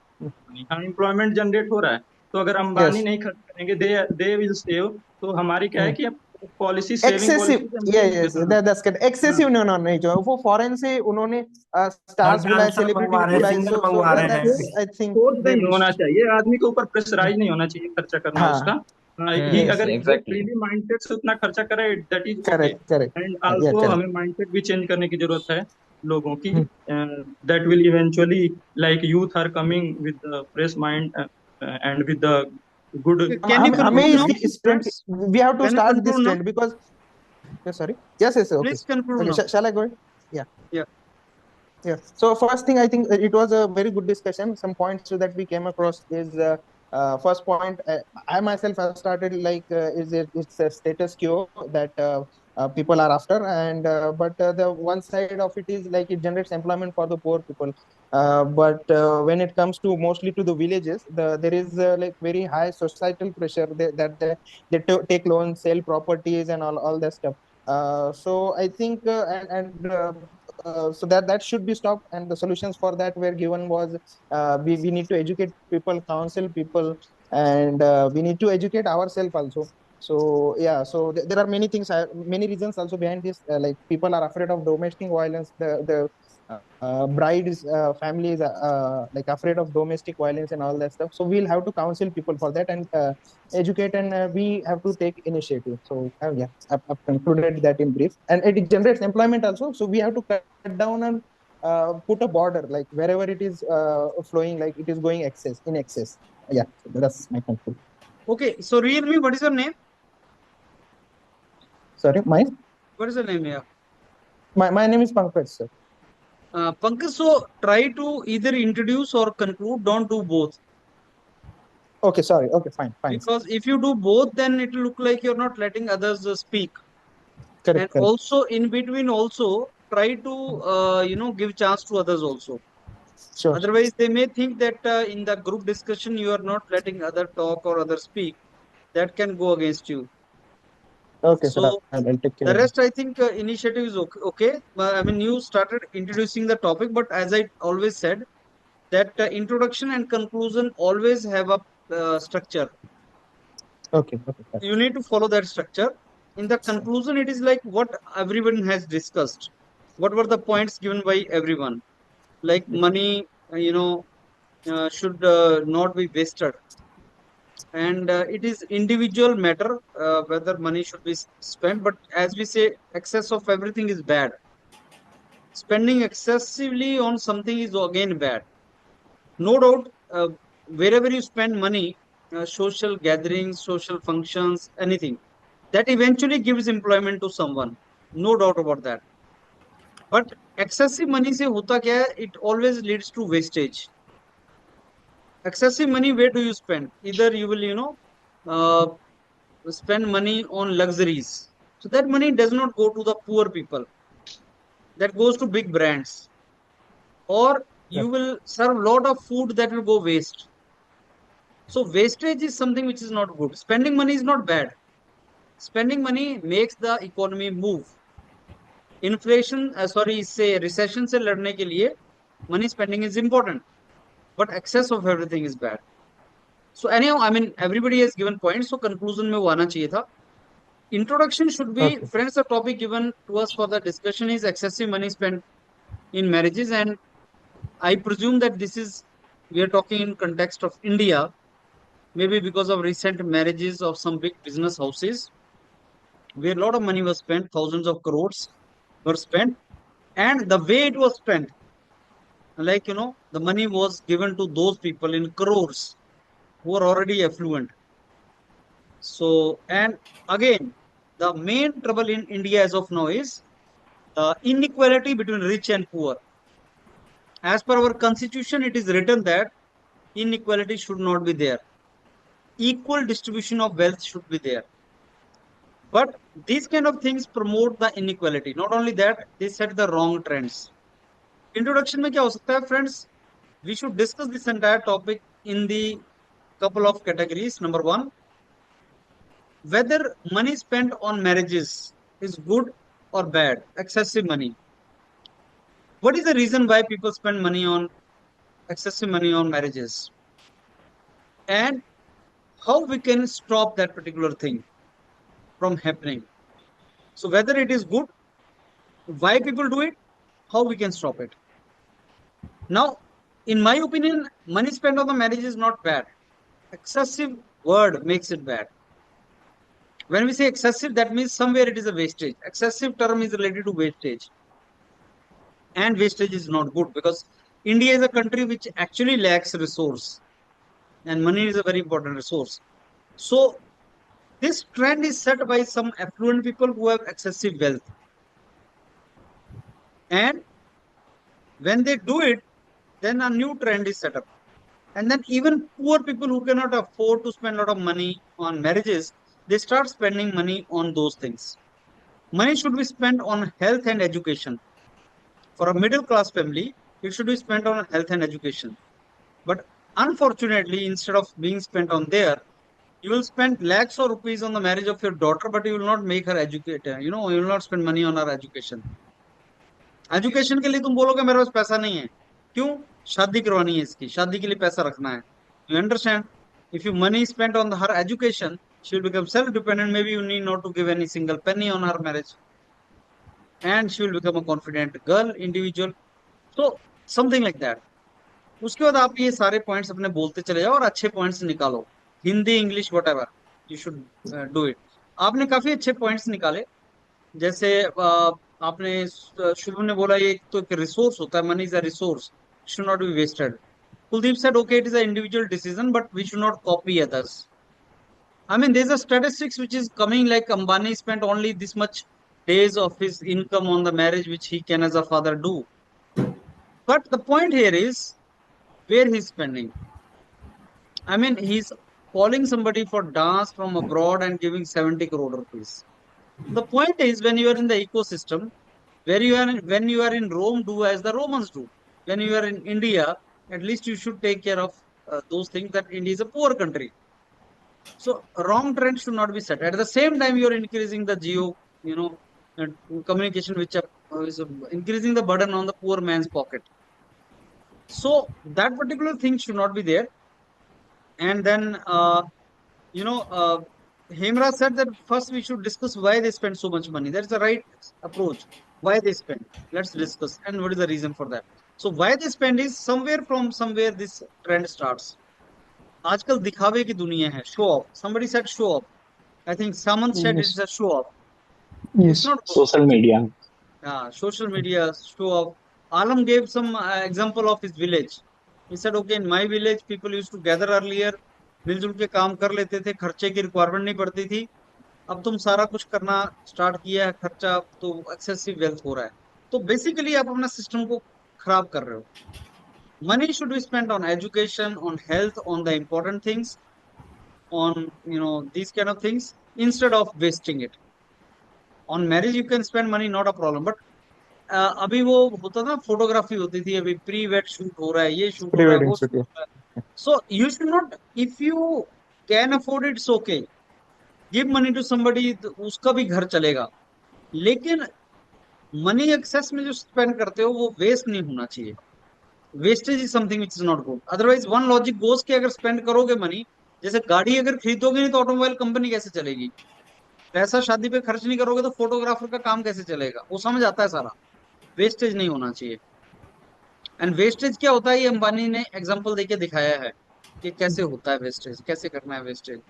हाँ, एम्प्लॉयमेंट जनरेट हो रहा है। तो अगर अंबानी यस, नहीं खर्च करेंगे, दे विल सेव। तो हमारी क्या है कि अब पॉलिसी, सेविंग एक्सेसिव, पॉलिसी हमको यस हाँ, दैट्स करेक्ट, हाँ, एक्सेसिव नहीं जो वो फॉरेन से उन्होंने हर स्टार्स टाइम बुलाए, सब सेलिब्रिटी मंगवा रहे हैं, बुलाए, सिंगल सो मंगवा रहे दैट्स हैं। आई थिंक फोर्स दे नहीं होना चाहिए, आदमी के ऊपर प्रेशराइज नहीं होना चाहिए खर्चा करना उसका। हाँ, ही यस, अगर वो एग्जैक्टली। फ्रीली माइंडेड से उतना खर्चा करे, that is okay. Correct correct, and या आल्सो करेक्ट। हमें माइंडसेट भी चेंज करने की जरूरत है लोगों की। That will eventually, like youth are coming with fresh mind and with the good. Can you हमें conclude now, इस trend, friends? We have to Can you start this conclude now? Trend because, sorry, yes, okay, Please conclude okay, now. shall I go ahead? Yeah. Yeah. Yeah. So first thing, I think it was a very good discussion. Some points that we came across is first point. I myself have started like it's a status quo that people are after, and but the one side of it is like it generates employment for the poor people. But when it comes to mostly to the villages, there is like very high societal pressure that take loans, sell properties, and all that stuff. So I think so that should be stopped, and the solutions for that were given was we need to educate people, counsel people, and we need to educate ourselves also. So yeah, so there are many things, many reasons also behind this, like people are afraid of domestic violence, the bride's family is like afraid of domestic violence and all that stuff. So we'll have to counsel people for that, and educate, and we have to take initiative. So yeah, I've concluded that in brief, and it generates employment also. So we have to cut down and put a border, like wherever it is flowing, like it is going in excess. Yeah, so that's my conclusion. Okay, so real me, what is your name? Sorry, What is your name? Yeah. my name is Pankaj, sir. Pankaj, so try to either introduce or conclude. Don't do both. Okay, sorry. Okay, fine, sir. Because if you do both, then it will look like you're not letting others speak. Correct, And correct. also in between, also try to give chance to others also. Sure. Otherwise, they may think that in the group discussion you are not letting other talk or other speak. That can go against you. Okay, sir. So I'll take care the of it. rest, I think, initiative is okay. Okay. I mean, you started introducing the topic, but as I always said, that introduction and conclusion always have a structure. Okay, okay, sir. You need to follow that structure. In the conclusion, it is like what everyone has discussed. What were the points given by everyone? Like money, should not be wasted. And it is individual matter whether money should be spent. But as we say, excess of everything is bad. Spending excessively on something is again bad. No doubt, wherever you spend money, social gatherings, social functions, anything, that eventually gives employment to someone. No doubt about that. But excessive money से होता क्या है? It always leads to wastage. Excessive money, where do you spend? Either you will, uh, spend money on luxuries. So that money does not go to the poor people. That goes to big brands. Or you will serve a lot of food that will go waste. So wastage is something which is not good. Spending money is not bad. Spending money makes the economy move. Inflation, say recession से लड़ने के लिए money spending is important, but excess of everything is bad. So anyhow, I mean, everybody has given points, so conclusion में वो आना चाहिए था. Introduction should be, Okay. friends, the topic given to us for the discussion is excessive money spent in marriages, and I presume that we are talking in context of India, maybe because of recent marriages of some big business houses, where a lot of money was spent, thousands of crores were spent, and the way it was spent, like, the money was given to those people in crores who are already affluent. So, and again, the main trouble in India as of now is the inequality between rich and poor. As per our constitution, it is written that inequality should not be there. Equal distribution of wealth should be there. But these kind of things promote the inequality. Not only that, they set the wrong trends. Introduction में क्या हो सकता है, friends? We should discuss this entire topic in the couple of categories. Number one, whether money spent on marriages is good or bad, excessive money. What is the reason why people spend excessive money on marriages? And how we can stop that particular thing from happening. So whether it is good, why people do it, how we can stop it. Now, in my opinion, money spent on the marriage is not bad. Excessive word makes it bad. When we say excessive, that means somewhere it is a wastage. Excessive term is related to wastage. And wastage is not good, because India is a country which actually lacks resource. And money is a very important resource. So this trend is set by some affluent people who have excessive wealth. And when they do it, then a new trend is set up. And then even poor people who cannot afford to spend a lot of money on marriages, they start spending money on those things. Money should be spent on health and education. For a middle class family, it should be spent on health and education. But unfortunately, instead of being spent on there, you will spend lakhs of rupees on the marriage of your daughter, but you will not make her educated. You will not spend money on her education. Education के लिए तुम बोलोगे मेरे पास पैसा नहीं है, क्यों? शादी करवानी है, इसकी शादी के लिए पैसा रखना है. You understand? If you money spent on her education, she will become self-dependent. Maybe you need not to give any single penny on her marriage, and she will become a confident girl, individual. So something like that. उसके बाद आप ये सारे points अपने बोलते चले जाओ और अच्छे पॉइंट्स निकालो. Hindi, English, whatever, you should do it. आपने काफी अच्छे पॉइंट्स निकाले. जैसे आपने शुभ ने बोला, ये तो एक रिसोर्स होता है, money is a resource, should not be wasted. Kuldeep said okay, it is a individual decision, but we should not copy others. I mean, there's a statistics which is coming like Ambani spent only this much days of his income on the marriage, which he can as a father do. But the point here is where he's spending. I mean, he's calling somebody for dance from abroad and giving 70 crore rupees. The point is, when you are in the ecosystem, when you are in Rome, do as the Romans do. When you are in India, at least you should take care of those things, that India is a poor country. So wrong trend should not be set. At the same time, you are increasing the communication, which is increasing the burden on the poor man's pocket. So that particular thing should not be there. And then, Hemraj said that first we should discuss why they spend so much money. That's the right approach. Why they spend. Let's discuss. And what is the reason for that? So why they spend is somewhere this trend starts. आजकल दिखावे की दुनिया है. Show off. Somebody said show off. I think someone said Yes. it's a show off. Yes. It's not good. Social media. Social media show off. Alam gave some example of his village. He said, okay, in my village, people used to gather earlier, मिलजुल के काम कर लेते थे, खर्चे की requirement नहीं पड़ती थी. अब तुम सारा कुछ करना स्टार्ट किया है, खर्चा तो एक्सेसिव वेल्थ हो रहा है. तो बेसिकली आप अपना सिस्टम को खराब कर रहे हो. Money should be spent on education, on health, on the important things, on these kind of things, instead of wasting it. On marriage you can spend money, not a problem, but अभी वो होता था, photography होती थी, अभी pre वेड shoot हो रहा है, ये शूट हो रहा है, वो शूट हो रहा है. So you should not, if you can afford it's okay, give money to somebody, उसका भी घर चलेगा. लेकिन मनी एक्सेस में जो स्पेंड करते हो वो वेस्ट नहीं होना चाहिए. Wastage is something which is not good. Otherwise one logic goes कि अगर स्पेंड करोगे मनी, जैसे गाड़ी अगर खरीदोगे नहीं तो ऑटोमोबाइल कंपनी कैसे चलेगी? पैसा शादी पे खर्च नहीं करोगे तो फोटोग्राफर का काम कैसे चलेगा? वो समझ आता है सारा. वेस्टेज नहीं होना चाहिए. एंड वेस्टेज क्या होता है, ये अंबानी ने एग्जांपल देके दिखाया है कि कैसे होता है वेस्टेज, कैसे करना है वेस्टेज.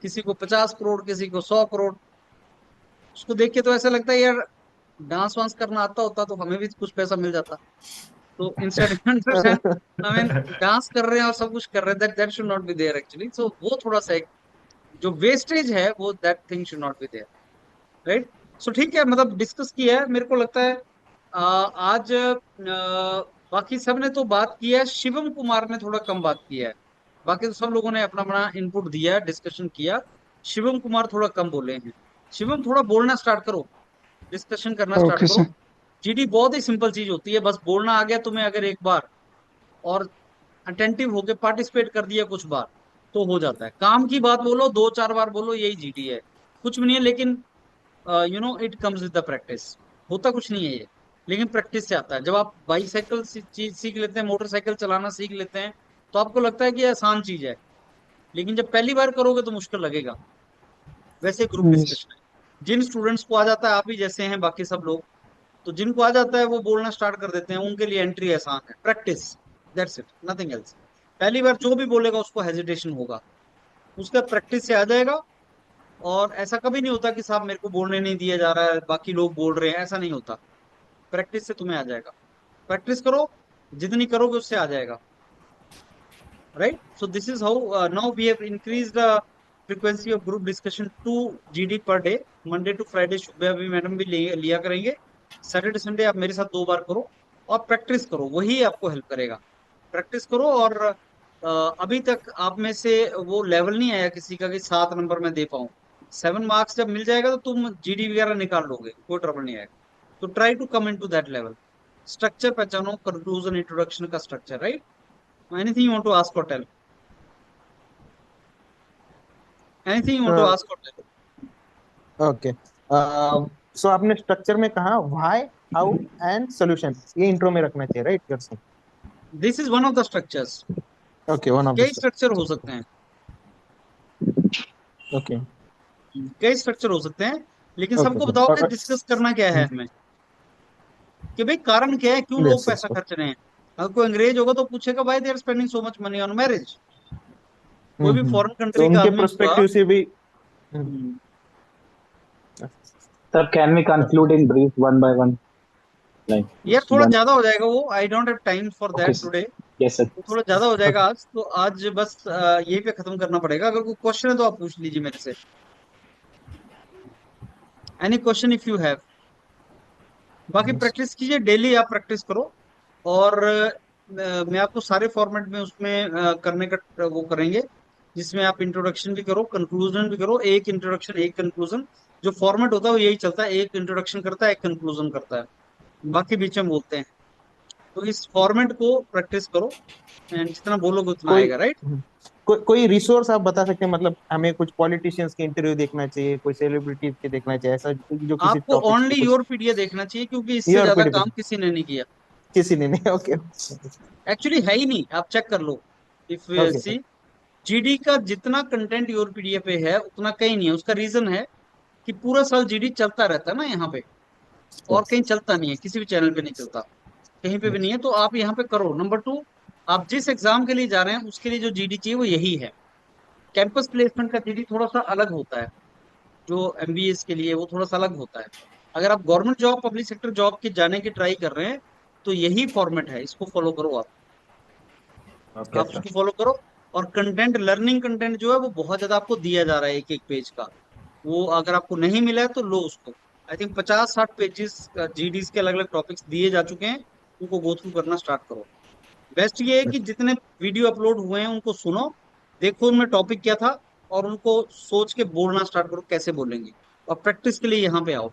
किसी को 50 करोड़, किसी को 100 करोड़. उसको देख के तो ऐसा लगता है यार डांस वांस करना आता होता तो हमें भी कुछ पैसा मिल जाता. तो इंस्टेड आई मीन डांस कर रहे हैं और सब कुछ कर रहे हैं, that should not be there actually. So वो थोड़ा सा जो वेस्टेज है वो that thing should not be there, right. So ठीक है, मतलब डिस्कस किया है. मेरे को लगता है आज बाकी सब ने तो बात किया है, शिवम कुमार ने थोड़ा कम बात किया है. बाकी तो सब लोगों ने अपना अपना इनपुट दिया, डिस्कशन किया. शिवम कुमार थोड़ा कम बोले हैं. शिवम थोड़ा बोलना स्टार्ट करो, डिस्कशन करना स्टार्ट Okay, करो. sir. जीडी बहुत ही सिंपल चीज होती है, बस बोलना आ गया तुम्हें अगर एक बार, और अटेंटिव होके पार्टिसिपेट कर दिया कुछ बार, तो हो जाता है. काम की बात बोलो, 2-4 बार बोलो, यही जीडी है. कुछ भी नहीं है, लेकिन it comes with the practice. होता कुछ नहीं है ये, लेकिन प्रैक्टिस से आता है. जब आप बाइसाइकिल सीख लेते हैं, मोटरसाइकिल चलाना सीख लेते हैं, तो आपको लगता है कि ये आसान चीज है, लेकिन जब पहली बार करोगे तो मुश्किल लगेगा. वैसे ग्रुप Yes. डिस्कशन है. जिन स्टूडेंट्स को आ जाता है, आप ही जैसे हैं बाकी सब लोग, तो जिनको आ जाता है वो बोलना स्टार्ट कर देते हैं, उनके लिए एंट्री आसान है. Practice, that's it, nothing else. पहली बार जो भी बोलेगा उसको हेजिटेशन होगा, उसका प्रैक्टिस से आ जाएगा. और ऐसा कभी नहीं होता कि साहब मेरे को बोलने नहीं दिया जा रहा है, बाकी लोग बोल रहे हैं, ऐसा नहीं होता. प्रैक्टिस से तुम्हें आ जाएगा. प्रैक्टिस करो, जितनी करोगे उससे आ जाएगा, right. So this is how now we have increase the frequency of group discussion 2 GD per day. Monday to Friday Shubh अभी मैडम भी लिया करेंगे. सैटरडे संडे आप मेरे साथ 2 बार करो और प्रैक्टिस करो, वही आपको हेल्प करेगा. प्रैक्टिस करो. और अभी तक आप में से वो लेवल नहीं आया किसी का कि 7 नंबर में दे पाऊं. 7 मार्क्स जब मिल जाएगा तो तुम GD वगैरह निकाल लोगे, कोई ट्रबल नहीं आएगा. तो try to come into that level. Structure पहचानो, कंक्लूजन इंट्रोडक्शन का structure, right. Anything you want to ask or tell? Anything you want to ask or tell? Okay. So आपने स्ट्रक्चर में कहा व्हाई, हाउ एंड सॉल्यूशन, ये intro में रखना चाहिए, right? गर्सन, this is one of the structures. Okay, one of कई structure हो सकते हैं. ओके, कई स्ट्रक्चर हो सकते हैं, लेकिन Okay, सबको sir. बताओ कि और- डिस्कस करना क्या है हमें, कि भाई कारण क्या है, क्यों Yes, लोग yes, पैसा sir. खर्च रहे हैं. अगर कोई अंग्रेज होगा तो पूछेगा why they are spending so much money on marriage. कोई भी फॉरेन तो कंट्री का उनके आदमी पर्सपेक्टिव से भी Sir, can we conclude in brief one by one? Like यार थोड़ा one. ज्यादा हो जाएगा वो. I don't have time for Okay, that sir. Today. Yes, sir. तो थोड़ा ज्यादा हो जाएगा आज, तो आज बस यही पे खत्म करना पड़ेगा। अगर कोई क्वेश्चन है तो आप पूछ लीजिए मेरे से। Any question if you have. बाकी प्रैक्टिस कीजिए, डेली आप प्रैक्टिस करो। और मैं आपको सारे फॉर्मेट में उसमें करने का वो करेंगे, जिसमें आप इंट्रोडक्शन भी करो, कंक्लूजन भी करो। एक इंट्रोडक्शन एक कंक्लूजन, जो फॉर्मेट होता है वो यही चलता है, एक इंट्रोडक्शन करता है एक कंक्लूजन करता है, बाकी बीच में बोलते हैं। तो इस फॉर्मेट को प्रैक्टिस करो, एंड जितना बोलोगे उतना कोई आएगा, राइट। कोई रिसोर्स आप बता सकते हैं, मतलब हमें कुछ पॉलिटिशियंस के इंटरव्यू देखना चाहिए, कोई सेलिब्रिटीज के देखना चाहिए, ऐसा जो किसी आपको टॉपिक पे ओनली कुछ योर पीडीएफ देखना चाहिए, क्योंकि इससे योर ज्यादा पीडीएफ काम किसी ने नहीं किया। किसी ने नहीं? ओके एक्चुअली है ही नहीं, आप चेक कर लो। इफ ओके सी जीडी का जितना कंटेंट योर पीडीएफ पे है उतना कहीं नहीं है। उसका रीजन है कि पूरा साल जीडी चलता रहता है ना यहाँ पे, और कहीं चलता नहीं है, किसी भी चैनल पे नहीं चलता, कहीं पे भी नहीं है। तो आप यहाँ पे करो। नंबर 2, आप जिस एग्जाम के लिए जा रहे हैं उसके लिए जो जीडी चाहिए वो यही है। कैंपस प्लेसमेंट का जीडी थोड़ा सा अलग होता है, जो एमबीएस के लिए वो थोड़ा सा अलग होता है। अगर आप government job, public sector job के जाने की ट्राई कर रहे हैं तो यही फॉर्मेट है, इसको फॉलो करो आप उसको फॉलो करो। और कंटेंट, लर्निंग कंटेंट जो है वो बहुत ज्यादा आपको दिया जा रहा है, एक एक पेज का। वो अगर आपको नहीं मिला है तो लो उसको। आई थिंक 50-60 पेजेस जीडीज के अलग अलग टॉपिक्स दिए जा चुके हैं, उनको गो थ्रू करना स्टार्ट करो। बेस्ट ये है कि जितने वीडियो अपलोड हुए हैं उनको सुनो, देखो उनमें टॉपिक क्या था, और उनको सोच के बोलना स्टार्ट करो कैसे बोलेंगे। और प्रैक्टिस के लिए यहाँ पे आओ,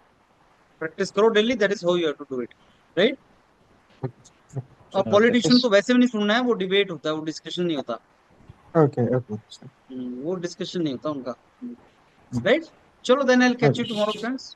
प्रैक्टिस करो daily, that is how you have to do it, right. और पॉलिटिशियन तो वैसे भी नहीं सुनना है, वो डिबेट होता है, वो डिस्कशन नहीं होता। ओके ओके वो डिस्कशन नहीं होता उनका, राइट। चलो then I will catch you okay tomorrow friends.